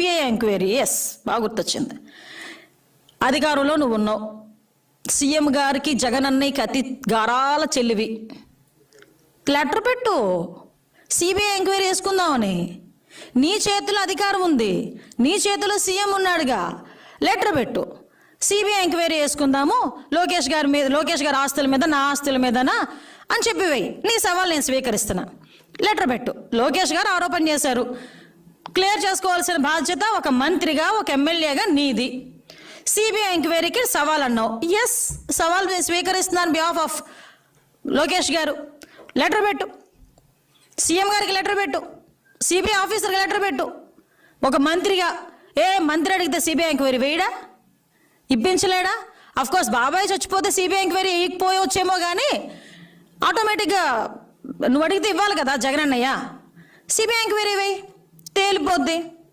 CBI enquiry. Yes, బాగా గుర్తొచ్చింది. అధికారంలో నువ్వు ఉన్నావు, సీఎం గారికి జగన్ అన్నయ్యకి అతి గారాల చెల్లివి. లెటర్ పెట్టు, సిబిఐ ఎంక్వైరీ చేసుకుందామని. నీ చేతిలో అధికారం ఉంది, నీ చేతిలో సీఎం ఉన్నాడుగా. లెటర్ పెట్టు, సిబిఐ ఎంక్వైరీ చేసుకుందాము లోకేష్ గారి ఆస్తుల మీద, నా ఆస్తుల మీదనా అని చెప్పివేయి. నీ సవాల్ నేను స్వీకరిస్తున్నా. లెటర్ పెట్టు. లోకేష్ గారు ఆరోపణ చేశారు, క్లియర్ చేసుకోవాల్సిన బాధ్యత ఒక మంత్రిగా, ఒక ఎమ్మెల్యేగా నీది. సిబిఐ ఎంక్వైరీకి సవాల్ అన్నావు. ఎస్, సవాల్ స్వీకరిస్తున్నాను బిహాఫ్ ఆఫ్ లోకేష్ గారు. లెటర్ పెట్టు, సీఎం గారికి లెటర్ పెట్టు, సిబిఐ ఆఫీసర్కి లెటర్ పెట్టు. ఒక మంత్రిగా మంత్రి అడిగితే సిబిఐ ఎంక్వైరీ వేయడా, ఇప్పించలేడా? అఫ్కోర్స్ బాబాయ్ చచ్చిపోతే సిబిఐ ఎంక్వైరీ వేయకపోవచ్చేమో, కానీ ఆటోమేటిక్గా నువ్వు అడిగితే ఇవ్వాలి కదా జగన్ అన్నయ్య. సిబిఐ ఎంక్వైరీ వేయి, తేలిపోద్ది.